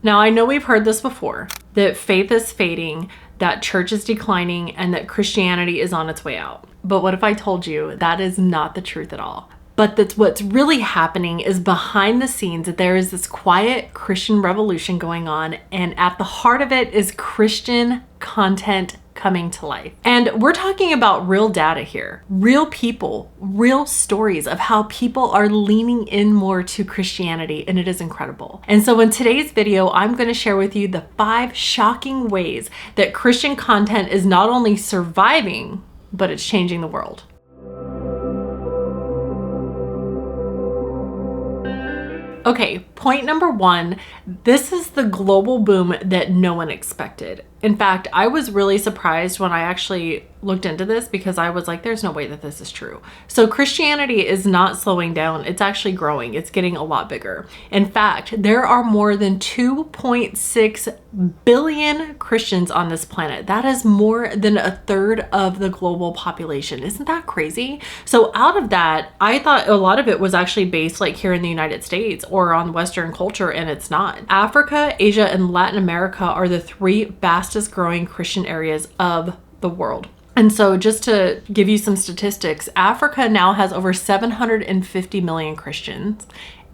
Now, I know we've heard this before, that faith is fading, that church is declining, and that Christianity is on its way out. But what if I told you that is not the truth at all? But that's what's really happening is behind the scenes that there is this quiet Christian revolution going on, and at the heart of it is Christian content coming to life. And we're talking about real data here, real people, real stories of how people are leaning in more to Christianity, and it is incredible. And so in today's video, I'm going to share with you the 5 shocking ways that Christian content is not only surviving, but it's changing the world. Okay, point number 1, this is the global boom that no one expected. In fact, I was really surprised when I actually looked into this because I was like, there's no way that this is true. So Christianity is not slowing down. It's actually growing. It's getting a lot bigger. In fact, there are more than 2.6 billion Christians on this planet. That is more than a third of the global population. Isn't that crazy? So out of that, I thought a lot of it was actually based like here in the United States or on Western culture, and it's not. Africa, Asia, and Latin America are the 3 fastest growing Christian areas of the world. And so just to give you some statistics, Africa now has over 750 million Christians.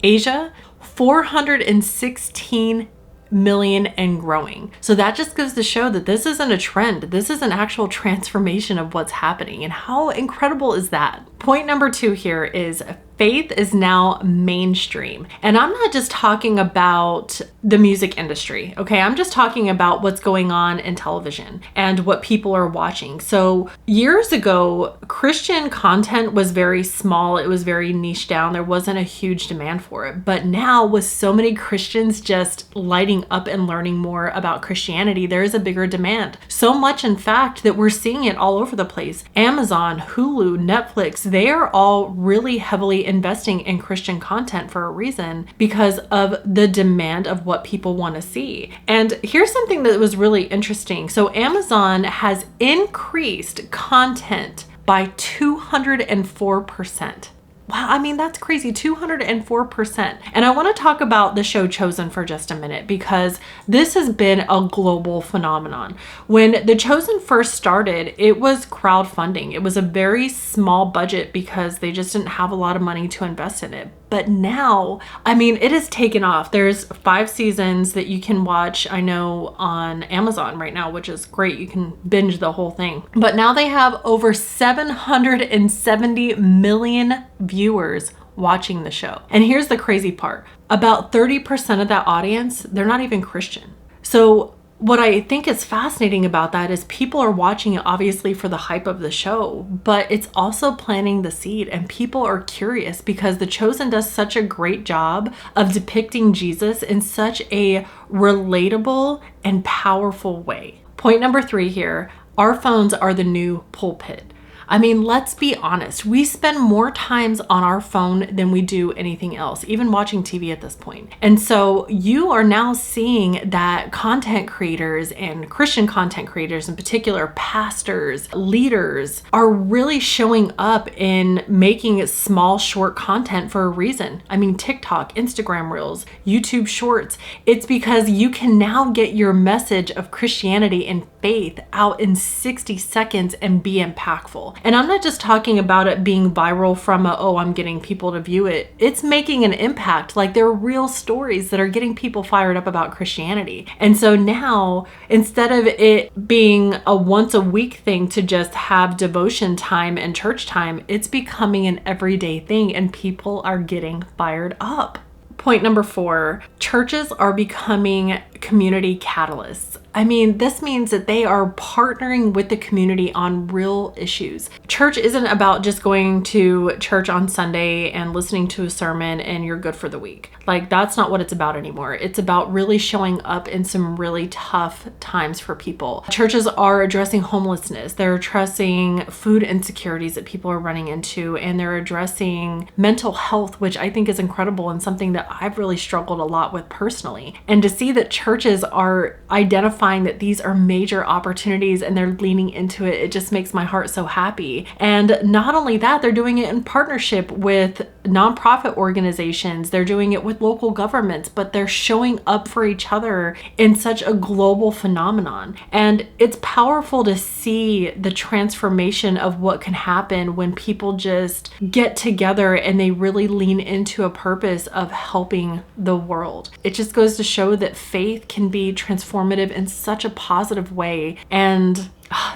Asia, 416 million and growing. So that just goes to show that this isn't a trend. This is an actual transformation of what's happening. And how incredible is that? Point number 2 here is faith is now mainstream. And I'm not just talking about the music industry, okay? I'm just talking about what's going on in television and what people are watching. So years ago, Christian content was very small. It was very niche down. There wasn't a huge demand for it. But now with so many Christians just lighting up and learning more about Christianity, there is a bigger demand. So much, in fact, that we're seeing it all over the place. Amazon, Hulu, Netflix, they are all really heavily investing in Christian content for a reason because of the demand of what people want to see. And here's something that was really interesting. So Amazon has increased content by 204%. Wow, I mean, that's crazy, 204%. And I want to talk about the show Chosen for just a minute because this has been a global phenomenon. When The Chosen first started, it was crowdfunding. It was a very small budget because they just didn't have a lot of money to invest in it. But now, I mean, it has taken off. There's 5 seasons that you can watch, I know, on Amazon right now, which is great. You can binge the whole thing. But now they have over 770 million viewers watching the show. And here's the crazy part. About 30% of that audience, they're not even Christian. So what I think is fascinating about that is people are watching it obviously for the hype of the show, but it's also planting the seed, and people are curious because The Chosen does such a great job of depicting Jesus in such a relatable and powerful way. Point number 3 here, our phones are the new pulpit. I mean, let's be honest. We spend more times on our phone than we do anything else, even watching TV at this point. And so you are now seeing that content creators and Christian content creators, in particular, pastors, leaders, are really showing up in making small, short content for a reason. I mean, TikTok, Instagram Reels, YouTube Shorts. It's because you can now get your message of Christianity and faith out in 60 seconds and be impactful. And I'm not just talking about it being viral from I'm getting people to view it. It's making an impact. Like, there are real stories that are getting people fired up about Christianity. And so now, instead of it being a once a week thing to just have devotion time and church time, it's becoming an everyday thing and people are getting fired up. Point number 4, churches are becoming community catalysts. I mean, this means that they are partnering with the community on real issues. Church isn't about just going to church on Sunday and listening to a sermon and you're good for the week. Like, that's not what it's about anymore. It's about really showing up in some really tough times for people. Churches are addressing homelessness. They're addressing food insecurities that people are running into, and they're addressing mental health, which I think is incredible and something that I've really struggled a lot with personally. And to see that churches are identifying identifying that these are major opportunities and they're leaning into it, it just makes my heart so happy. And not only that, they're doing it in partnership with nonprofit organizations. They're doing it with local governments, but they're showing up for each other in such a global phenomenon. And it's powerful to see the transformation of what can happen when people just get together and they really lean into a purpose of helping the world. It just goes to show that faith can be transformative in such a positive way, and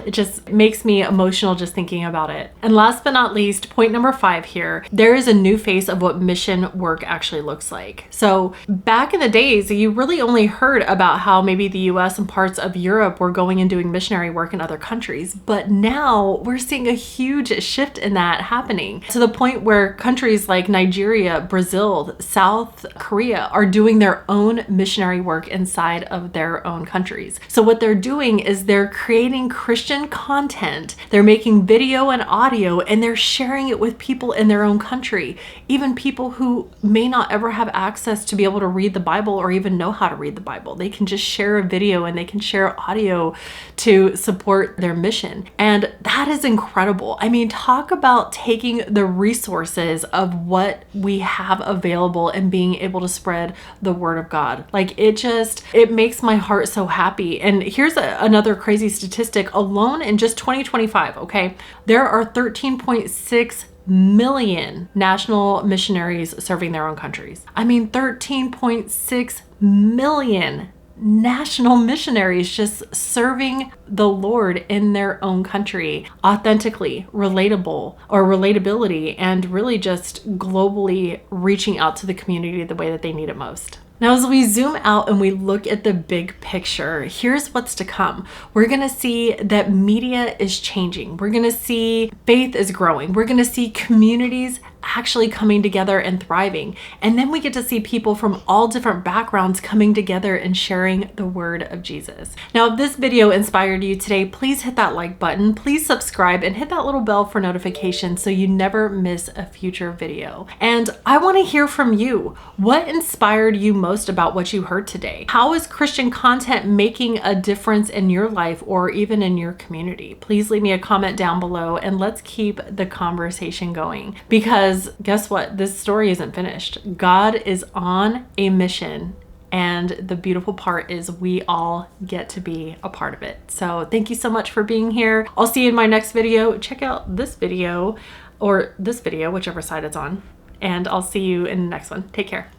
it just makes me emotional just thinking about it. And last but not least, point number 5 here, there is a new face of what mission work actually looks like. So back in the days, you really only heard about how maybe the US and parts of Europe were going and doing missionary work in other countries. But now we're seeing a huge shift in that happening, to the point where countries like Nigeria, Brazil, South Korea are doing their own missionary work inside of their own countries. So what they're doing is they're creating Christian content, they're making video and audio, and they're sharing it with people in their own country, even people who may not ever have access to be able to read the Bible or even know how to read the Bible. They can just share a video and they can share audio to support their mission. And that is incredible. I mean, talk about taking the resources of what we have available and being able to spread the word of God. Like, it makes my heart so happy. And here's another crazy statistic. Alone in just 2025, okay, there are 13.6 million national missionaries serving their own countries. I mean, 13.6 million national missionaries just serving the Lord in their own country, authentically, relatability, and really just globally reaching out to the community the way that they need it most. Now, as we zoom out and we look at the big picture, here's what's to come. We're going to see that media is changing. We're going to see faith is growing. We're going to see communities actually coming together and thriving. And then we get to see people from all different backgrounds coming together and sharing the word of Jesus. Now, if this video inspired you today, please hit that like button, please subscribe, and hit that little bell for notifications so you never miss a future video. And I want to hear from you. What inspired you most about what you heard today? How is Christian content making a difference in your life or even in your community? Please leave me a comment down below and let's keep the conversation going, because guess what? This story isn't finished. God is on a mission, and the beautiful part is we all get to be a part of it. So thank you so much for being here. I'll see you in my next video. Check out this video or this video, whichever side it's on, and I'll see you in the next one. Take care.